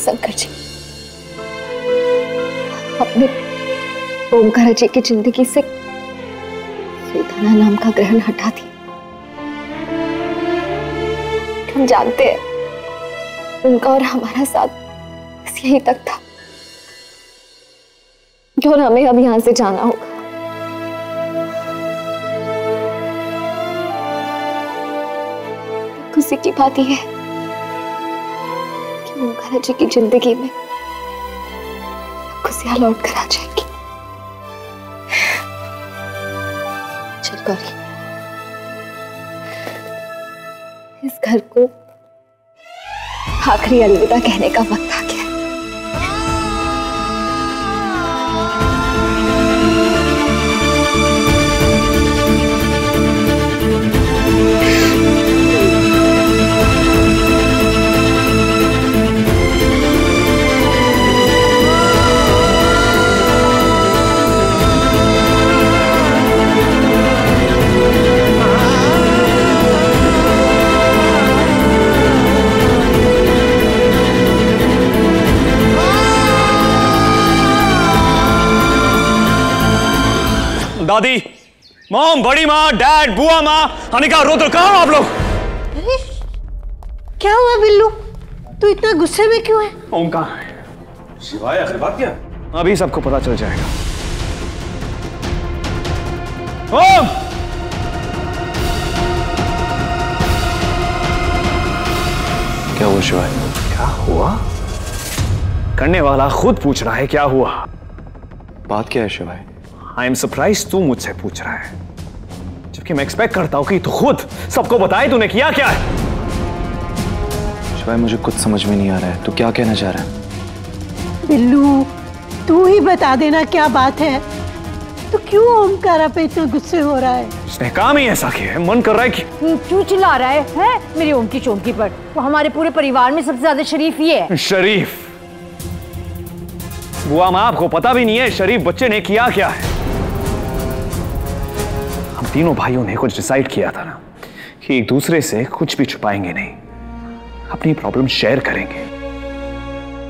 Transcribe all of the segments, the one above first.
शंकर जी, अपने ओमकार जी की जिंदगी से सुधाना नाम का ग्रहण हटा दिया। हम जानते हैं उनका और हमारा साथ बस यहीं तक था, क्यों हमें अब यहां से जाना होगा। खुशी की बात यह है कि ओमकार जी की जिंदगी में खुशियां लौट कर आ जाएगी। चल गौरी, इस घर को आखिरी अलविदा कहने का वक्त आ गया। दादी, मॉम, बड़ी माँ, डैड, बुआ माँ, अनिका, रुद्र, कहाँ हो आप लोग? अरे क्या हुआ बिल्लू, तू इतना गुस्से में क्यों है? ओम कहाँ है? शिवाय, आखिर बात क्या? अभी सबको पता चल जाएगा। ओम! क्या हुआ शिवाय? क्या हुआ? करने वाला खुद पूछ रहा है क्या हुआ। बात क्या है शिवाय? आई एम सरप्राइज तू मुझसे पूछ रहा है, जबकि मैं एक्सपेक्ट करता हूं कि तू खुद सबको बताए तूने किया क्या है। शिवाय, मुझे कुछ समझ में नहीं आ रहा है, तू क्या कहना चाह रहा है? बिल्लू, तू ही बता देना क्या बात है। तो क्यों ओमकारा पे इतना गुस्से हो रहा है? उसने काम ही ऐसा किया है, मन कर रहा है कि क्यों चिल्ला रहा है मेरी ओम की चौंकी पर? वो हमारे पूरे परिवार में सबसे ज्यादा शरीफ ही है। शरीफ? बुआ माँ, आपको पता भी नहीं है शरीफ बच्चे ने किया क्या है। हम तीनों भाइयों ने कुछ डिसाइड किया था ना कि एक दूसरे से कुछ भी छुपाएंगे नहीं, अपनी प्रॉब्लम शेयर करेंगे।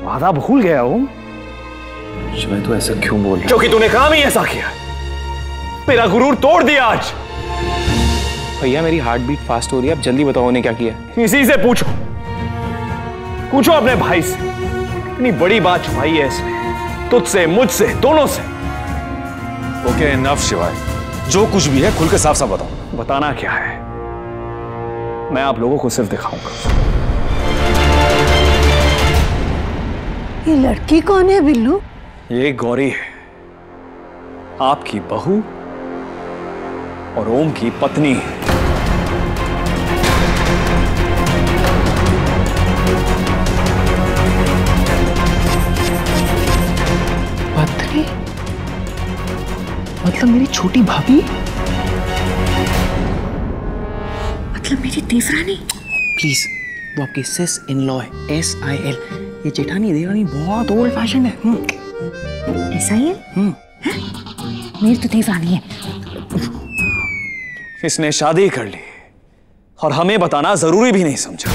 वादा भूल गया ओम? शिवाय, तू ऐसा क्यों बोल रहा है? क्योंकि तूने काम ही ऐसा किया, मेरा गुरूर तोड़ दिया आज। भैया, मेरी हार्ट बीट फास्ट हो रही है, अब जल्दी बताओ उन्हें क्या किया। इसी से पूछो, पूछो अपने भाई से, इतनी बड़ी बात छुपाई है इसने तुझसे, मुझसे, दोनों से। ओके, इनफ शिवाय, जो कुछ भी है खुल के साफ साफ बताओ। बताना क्या है, मैं आप लोगों को सिर्फ दिखाऊंगा। ये लड़की कौन है बिल्लू? ये गौरी है, आपकी बहू और ओम की पत्नी। पत्नी? मतलब मेरी छोटी भाभी? मतलब मेरी देवरानी? प्लीज, वो आपकी सिस इन लॉ है, SIL। ये जेठानी देवरानी बहुत ओल्ड फैशन है। SIL? मेरी तो देवरानी है। इसने शादी कर ली और हमें बताना जरूरी भी नहीं समझा।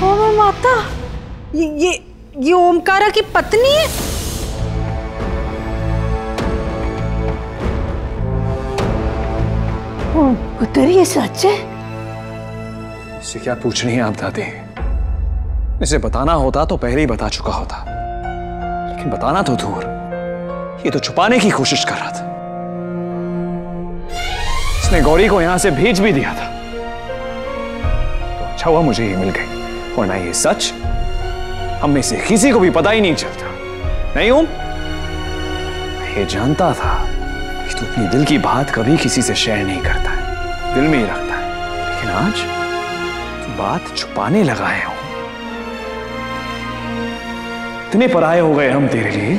ओ माता, ये ओमकारा की पत्नी है? पुत्र, ये सच है? इससे क्या पूछ रही हैं आप दादी? इसे बताना होता तो पहले ही बता चुका होता, लेकिन बताना तो दूर, ये तो छुपाने की कोशिश कर रहा था। इसने गौरी को यहां से भेज भी दिया था, तो अच्छा हुआ मुझे ये मिल गई, वरना ये सच हम में से किसी को भी पता ही नहीं चलता। नहीं ओम, ये जानता था कि तू अपनी दिल की बात कभी किसी से शेयर नहीं करता है, दिल में ही रखता है, लेकिन आज तू बात छुपाने लगा है। इतने पराये हो गए हम तेरे लिए।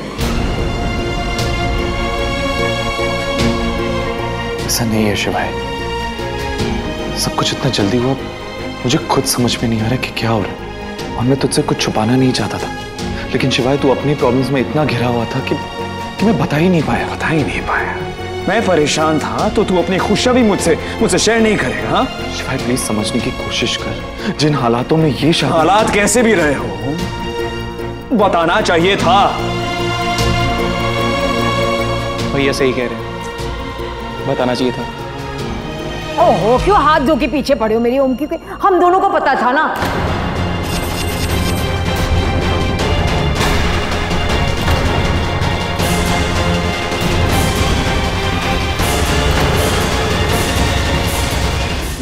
ऐसा नहीं है शिवाय, सब कुछ इतना जल्दी हुआ, मुझे खुद समझ में नहीं आ रहा कि क्या हो रहा है। और मैं तुझसे कुछ छुपाना नहीं चाहता था, लेकिन शिवाय तू अपनी प्रॉब्लम्स में इतना घिरा हुआ था कि मैं बता ही नहीं पाया। मैं परेशान था तो तू अपनी खुशियां भी मुझसे शेयर नहीं करेगा? हाँ शिवाय प्लीज समझने की कोशिश कर, जिन हालातों में ये शादी। हालात कैसे भी रहे हो, बताना चाहिए था। भैया सही कह रहे हैं, बताना चाहिए था। ओहो, क्यों हाथ धो के पीछे पड़े हो मेरी ओम की? हम दोनों को पता था ना।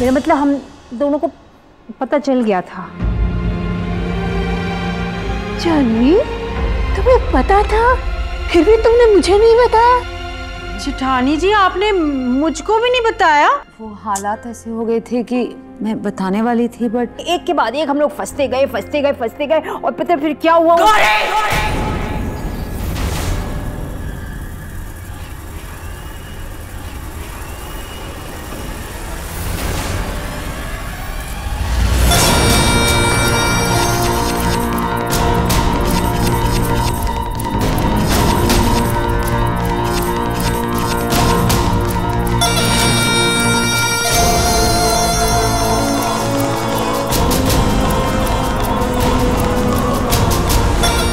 मेरा मतलब हम दोनों को पता चल गया था। जानवी, तुम्हें पता था, फिर भी तुमने मुझे नहीं बताया? जेठानी जी, आपने मुझको भी नहीं बताया? वो हालात ऐसे हो गए थे कि मैं बताने वाली थी, बट एक के बाद एक हम लोग फंसते गए और पता फिर क्या हुआ?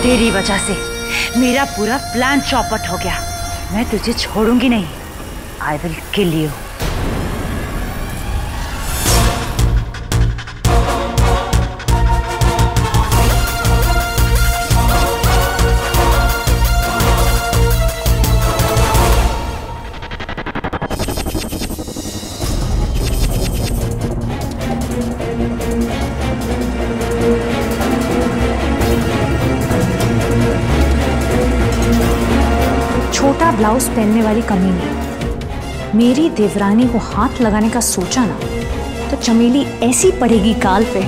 तेरी वजह से मेरा पूरा प्लान चौपट हो गया। मैं तुझे छोड़ूंगी नहीं। I will kill you. छोटा ब्लाउज पहनने वाली कमीनी मेरी देवरानी को हाथ लगाने का सोचा ना, तो चमेली ऐसी पड़ेगी काल पे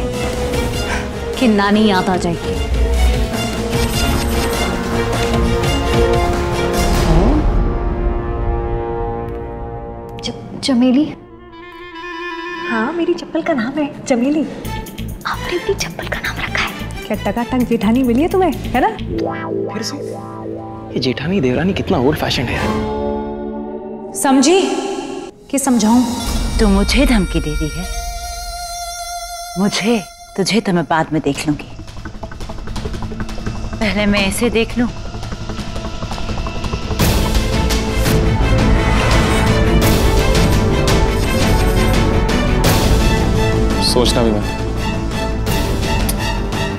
कि नानी याद आ जाएगी। चमेली? हाँ, मेरी चप्पल का नाम है चमेली। आपने अपनी चप्पल का नाम रखा है? क्या टकाटक जेठानी मिली है तुम्हें, है ना? फिर से ये जेठानी देवरानी कितना ओल्ड फैशन है यार। समझी कि समझाऊं? तू मुझे धमकी दे रही है? मुझे? तुझे तो मैं बाद में देख लूंगी, पहले मैं इसे देख लूं। सोचना भी मत,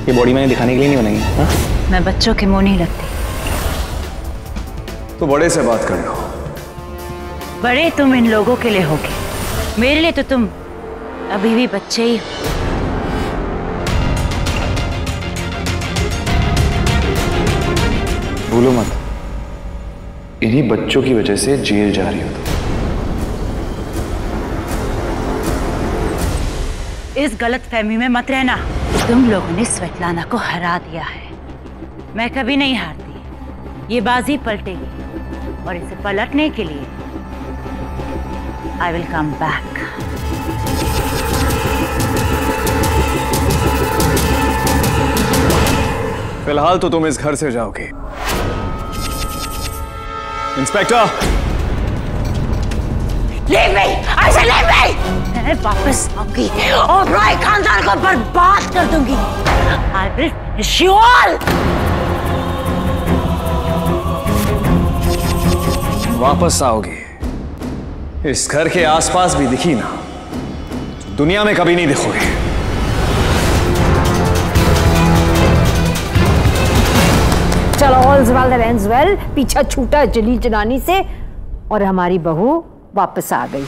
ये बॉडी मैंने दिखाने के लिए नहीं बनाई। हाँ? मैं बच्चों के मुंह नहीं लगती। तो बड़े से बात कर लो। बड़े तुम इन लोगों के लिए होगे, मेरे लिए तो तुम अभी भी बच्चे ही हो। भूलो मत, इन्हीं बच्चों की वजह से जेल जा रही हो तुम। इस गलतफहमी में मत रहना। तुम लोगों ने स्वेटलाना को हरा दिया है, मैं कभी नहीं हारती। ये बाजी पलटेगी और इसे पलटने के लिए आई विल कम बैक। फिलहाल तो तुम इस घर से जाओगे। Inspector, Leave me! I said leave me! मैं वापस आऊंगी और रॉय खानदान को बर्बाद कर दूंगी। I will finish you all! वापस आओगे? इस घर के आसपास भी दिखी ना, दुनिया में कभी नहीं दिखोगे। चलो, all's well that ends well। पीछा छूटा जली जनानी से और हमारी बहू वापस आ गई।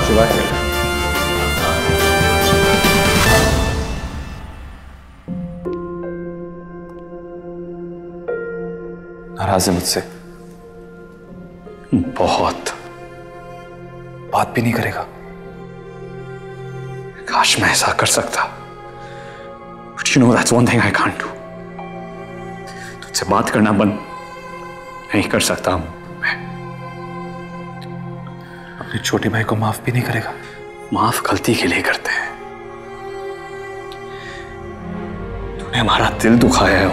शिवाय, नाराज है मुझसे? बहुत। बात भी नहीं करेगा? काश मैं ऐसा कर सकता, but you know that's one thing I can't do। तुझसे बात करना बंद नहीं कर सकता मैं। अपने छोटे भाई को माफ भी नहीं करेगा? माफ गलती के लिए करते हैं, हमारा दिल दुखाया है।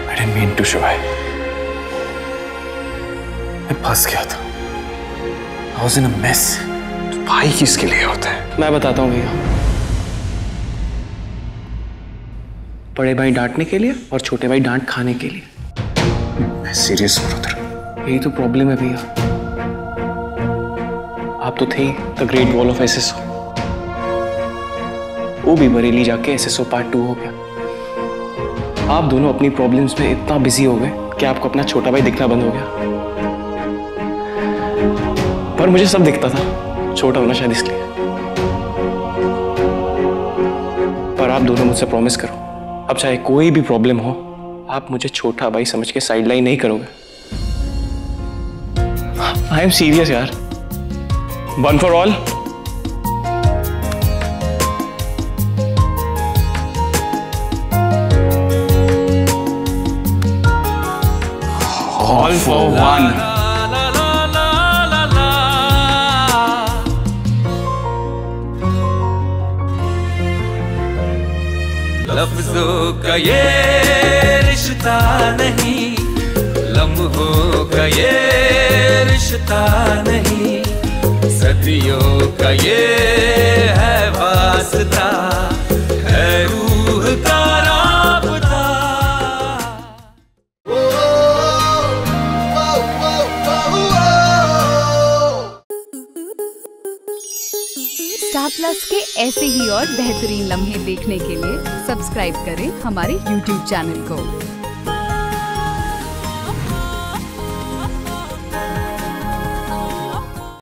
I didn't mean to, Shiv भाई। मैं फंस गया था। I was in a mess। तो भाई किसके लिए होता है? मैं बताता हूँ भैया। बड़े भाई डांटने के लिए और छोटे भाई डांट खाने के लिए। मैं सीरियस ब्रदर। यही तो प्रॉब्लम है भैया। आप तो थे ही the great wall of SSO, वो भी बरेली जाके एसएसओ पार्ट 2 हो गया। आप दोनों अपनी प्रॉब्लम्स में इतना बिजी हो गए कि आपको अपना छोटा भाई दिखना बंद हो गया। पर मुझे सब दिखता था, छोटा होना शायद इसलिए। पर आप दोनों मुझसे प्रॉमिस करो, अब चाहे कोई भी प्रॉब्लम हो, आप मुझे छोटा भाई समझ के साइडलाइन नहीं करोगे। आई एम सीरियस यार। One for all. All for one। लफ्जों का ये रिश्ता नहीं, लम्हों का ये रिश्ता नहीं, सदियों का ये है वास्ता, है रूह का राबता। स्टार प्लस के ऐसे ही और बेहतरीन लम्हे देखने के लिए सब्सक्राइब करें हमारे YouTube चैनल को।